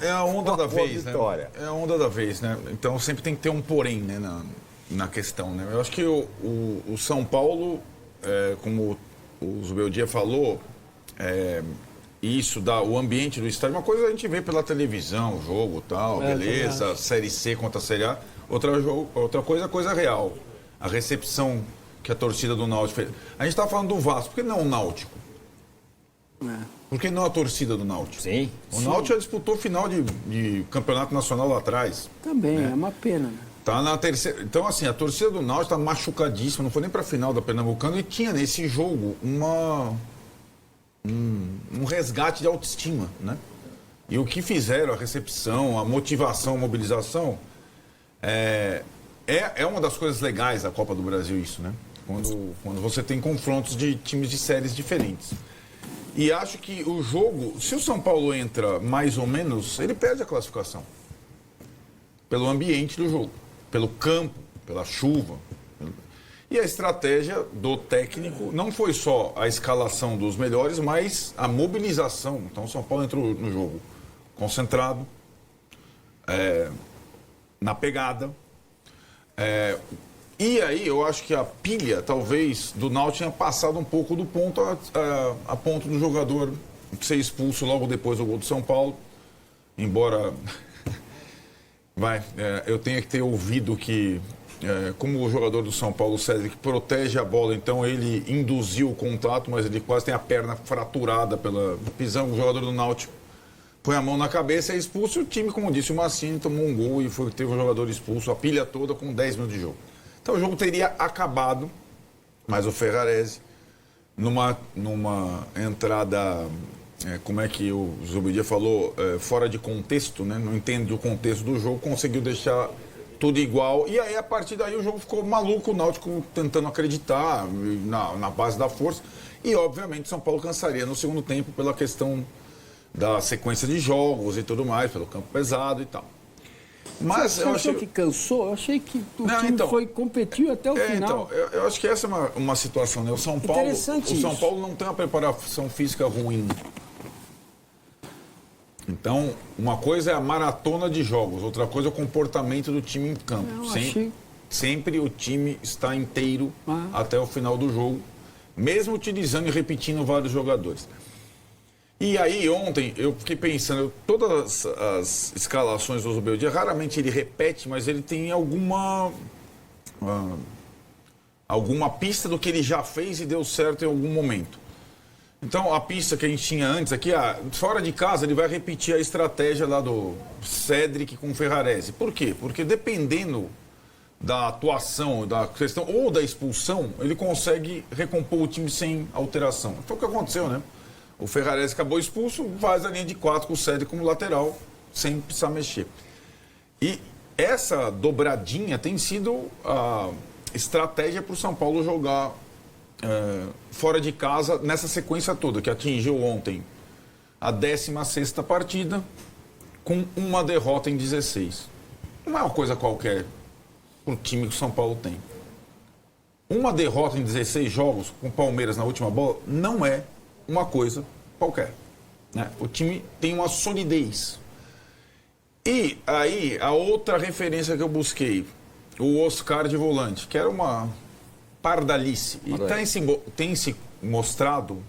É a onda da boa vez, vitória. né? É a onda da vez, né? Então sempre tem que ter um porém, né, na questão, né? Eu acho que o São Paulo, como o Zubeldia falou, isso dá o ambiente do estádio. Uma coisa a gente vê pela televisão, o jogo e tal, beleza, Série C contra a Série A. Outra coisa é a coisa real. A recepção que a torcida do Náutico fez. A gente está falando do Vasco, por que não o Náutico? Por que não a torcida do Náutico? Sim. O Náutico já disputou final de campeonato nacional lá atrás. Também, é uma pena, né? Tá na terceira. Então, assim, a torcida do Náutico está machucadíssima, não foi nem para a final da Pernambucano e tinha nesse jogo um resgate de autoestima, né? E o que fizeram, a recepção, a motivação, a mobilização, é uma das coisas legais da Copa do Brasil, isso, né? Quando você tem confrontos de times de séries diferentes. E acho que o jogo, se o São Paulo entra mais ou menos, ele perde a classificação. Pelo ambiente do jogo, pelo campo, pela chuva. E a estratégia do técnico não foi só a escalação dos melhores, mas a mobilização. Então o São Paulo entrou no jogo concentrado, na pegada. E aí eu acho que a pilha, talvez, do Náutico tinha passado um pouco do ponto a ponto do jogador ser expulso logo depois do gol do São Paulo. Embora eu tenha que ter ouvido que, como o jogador do São Paulo, o Cédric, protege a bola, então ele induziu o contato, mas ele quase tem a perna fraturada pela pisão. O jogador do Náutico põe a mão na cabeça, é expulso. E o time, como disse o Massini, tomou um gol e teve um jogador expulso, a pilha toda com 10 minutos de jogo. Então o jogo teria acabado, mas o Ferrarese, numa entrada, como é que o Zubidia falou, fora de contexto, né? Não entende o contexto do jogo, conseguiu deixar tudo igual. E aí, a partir daí, o jogo ficou maluco, o Náutico tentando acreditar na base da força. E, obviamente, São Paulo cansaria no segundo tempo pela questão da sequência de jogos e tudo mais, pelo campo pesado e tal. Mas Você achou que cansou? Eu achei que o time competiu até o final. Então, eu acho que essa é uma situação, né? O São Paulo não tem uma preparação física ruim. Então, uma coisa é a maratona de jogos, outra coisa é o comportamento do time em campo. Sempre o time está inteiro até o final do jogo, mesmo utilizando e repetindo vários jogadores. E aí, ontem, eu fiquei pensando, todas as escalações do Zubeldia, raramente ele repete, mas ele tem alguma pista do que ele já fez e deu certo em algum momento. Então, a pista que a gente tinha antes aqui, fora de casa, ele vai repetir a estratégia lá do Cédric com o Ferrarese. Por quê? Porque dependendo da atuação, da questão ou da expulsão, ele consegue recompor o time sem alteração. Foi o que aconteceu, né? O Ferrarese acabou expulso, faz a linha de 4 com o Cédric como lateral, sem precisar mexer. E essa dobradinha tem sido a estratégia para o São Paulo jogar fora de casa nessa sequência toda, que atingiu ontem a 16ª partida, com uma derrota em 16. Não é uma coisa qualquer para o time que o São Paulo tem. Uma derrota em 16 jogos, com o Palmeiras na última bola, não é uma coisa qualquer, né? O time tem uma solidez. E aí, a outra referência que eu busquei, o Oscar de volante, que era uma pardalice. E tem se mostrado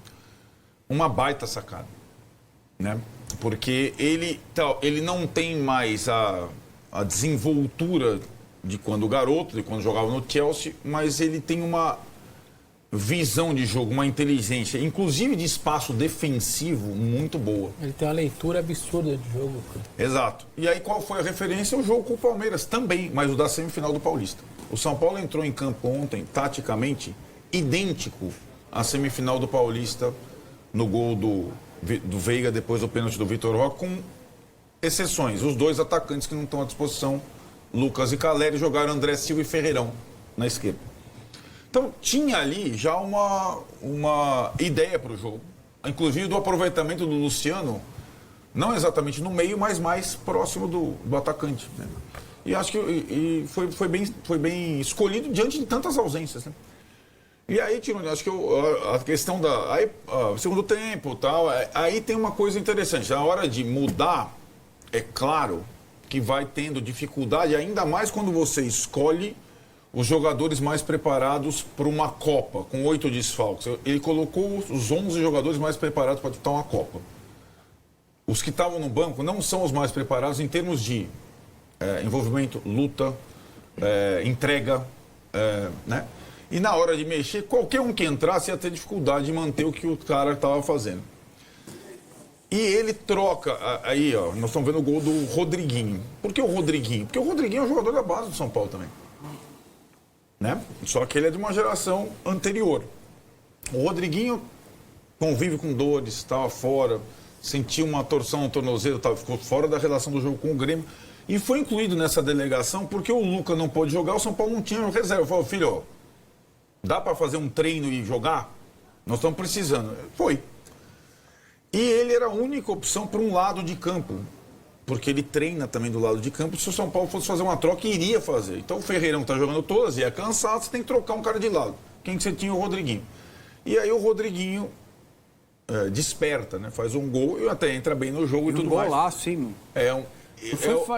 uma baita sacada, né? Porque ele não tem mais a desenvoltura de quando garoto, de quando jogava no Chelsea, mas ele tem uma visão de jogo, uma inteligência, inclusive de espaço defensivo, muito boa. Ele tem uma leitura absurda de jogo. Exato. E aí qual foi a referência? O jogo com o Palmeiras também, mas o da semifinal do Paulista. O São Paulo entrou em campo ontem, taticamente, idêntico à semifinal do Paulista, no gol do Veiga, depois do pênalti do Vitor Roque, com exceções. Os dois atacantes que não estão à disposição, Lucas e Caleri, jogaram André Silva e Ferreirão na esquerda. Então, tinha ali já uma ideia para o jogo, inclusive do aproveitamento do Luciano, não exatamente no meio, mas mais próximo do atacante, né? E acho que foi bem escolhido diante de tantas ausências, né? E aí, Tironi, acho que a questão segundo tempo e tal, aí tem uma coisa interessante. Na hora de mudar é claro que vai tendo dificuldade, ainda mais quando você escolhe os jogadores mais preparados para uma Copa, com 8 desfalques. Ele colocou os 11 jogadores mais preparados para disputar uma Copa. Os que estavam no banco não são os mais preparados em termos de envolvimento, luta, entrega, né? E na hora de mexer, qualquer um que entrasse ia ter dificuldade de manter o que o cara estava fazendo. E ele troca, aí ó, nós estamos vendo o gol do Rodriguinho. Por que o Rodriguinho? Porque o Rodriguinho é um jogador da base do São Paulo também. Né? Só que ele é de uma geração anterior. O Rodriguinho convive com dores, estava fora, sentiu uma torção no tornozelo, ficou fora da relação do jogo com o Grêmio. E foi incluído nessa delegação porque o Luca não pôde jogar, o São Paulo não tinha reserva. Falou, filho, ó, dá para fazer um treino e jogar? Nós estamos precisando. Foi. E ele era a única opção para um lado de campo, porque ele treina também do lado de campo. Se o São Paulo fosse fazer uma troca, iria fazer. Então o Ferreirão está jogando todas, e é cansado, você tem que trocar um cara de lado. Quem que você tinha? O Rodriguinho. E aí o Rodriguinho desperta, né? Faz um gol e até entra bem no jogo e tudo mais. Golaço, hein, meu?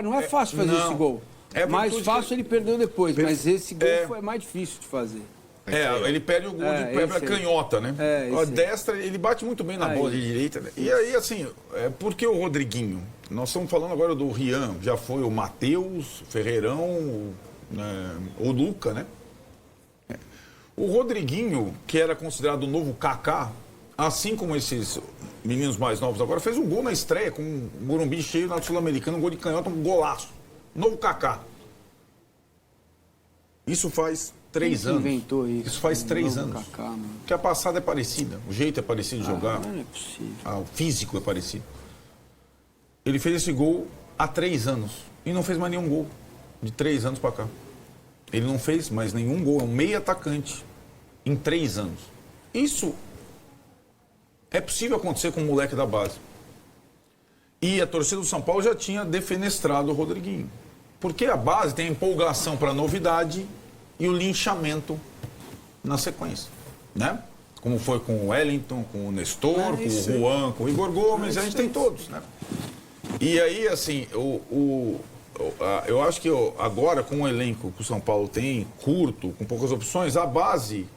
Não é fácil fazer esse gol. É mais fácil ele perdeu depois, mas esse gol foi mais difícil de fazer. Ele perde o gol de pé canhota, né? A destra, ele bate muito bem na bola de direita. Né? E aí, assim, por que o Rodriguinho? Nós estamos falando agora do Rian, já foi o Matheus, o Ferreirão, o Luca, né? O Rodriguinho, que era considerado o novo Kaká, assim como esses meninos mais novos agora, fez um gol na estreia, com um Morumbi cheio na Sul-Americana, um gol de canhota, um golaço. Novo Kaká. Isso faz 3 anos. Inventou isso? Isso faz 3 anos. Kaká, porque a passada é parecida, o jeito é parecido de jogar. Não é possível. O físico é parecido. Ele fez esse gol há 3 anos e não fez mais nenhum gol de 3 anos para cá. Ele não fez mais nenhum gol, é um meio atacante em 3 anos. Isso é possível acontecer com um moleque da base. E a torcida do São Paulo já tinha defenestrado o Rodriguinho. Porque a base tem a empolgação para a novidade e o linchamento na sequência, né? Como foi com o Wellington, com o Nestor, com o Juan, com o Igor Gomes, a gente tem todos, né? E aí, assim, eu acho que agora, com o elenco que o São Paulo tem, curto, com poucas opções, a base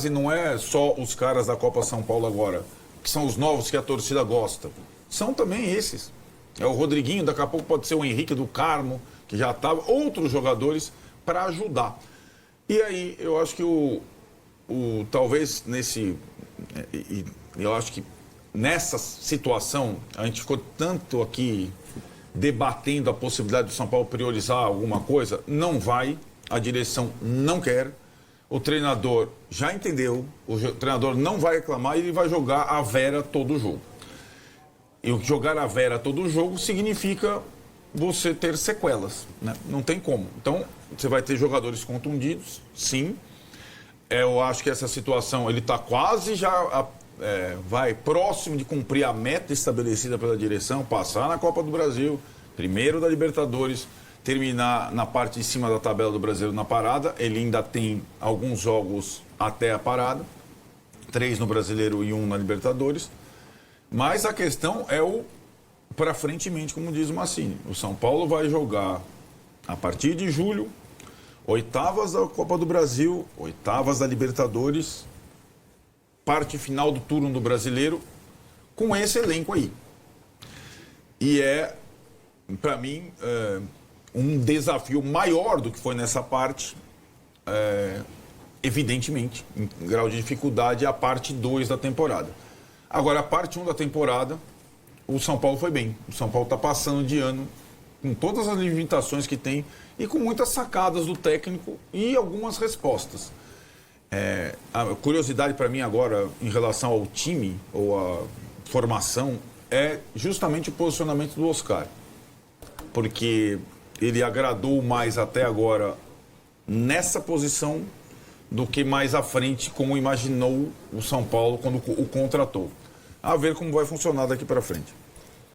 não é só os caras da Copa São Paulo agora, que são os novos que a torcida gosta. São também esses. É o Rodriguinho, daqui a pouco pode ser o Henrique do Carmo, que já estava, outros jogadores para ajudar. E aí, eu acho que talvez eu acho que nessa situação, a gente ficou tanto aqui debatendo a possibilidade do São Paulo priorizar alguma coisa, não vai, a direção não quer, o treinador já entendeu, o treinador não vai reclamar e ele vai jogar a Vera todo o jogo. E jogar a Vera todo o jogo significa você ter sequelas, né? Não tem como. Então, você vai ter jogadores contundidos, sim. Eu acho que essa situação, ele está quase já próximo de cumprir a meta estabelecida pela direção, passar na Copa do Brasil, primeiro da Libertadores, terminar na parte de cima da tabela do Brasileiro na parada. Ele ainda tem alguns jogos até a parada, 3 no Brasileiro e 1 na Libertadores. Mas a questão é para frentemente, como diz o Massini. O São Paulo vai jogar a partir de julho, oitavas da Copa do Brasil, oitavas da Libertadores, parte final do turno do Brasileiro, com esse elenco aí. E para mim, um desafio maior do que foi nessa parte, evidentemente, em grau de dificuldade, a parte 2 da temporada. Agora, a parte 1 da temporada, o São Paulo foi bem. O São Paulo está passando de ano com todas as limitações que tem e com muitas sacadas do técnico e algumas respostas. A curiosidade para mim agora em relação ao time ou à formação é justamente o posicionamento do Oscar. Porque ele agradou mais até agora nessa posição do que mais à frente, como imaginou o São Paulo quando o contratou. A ver como vai funcionar daqui para frente.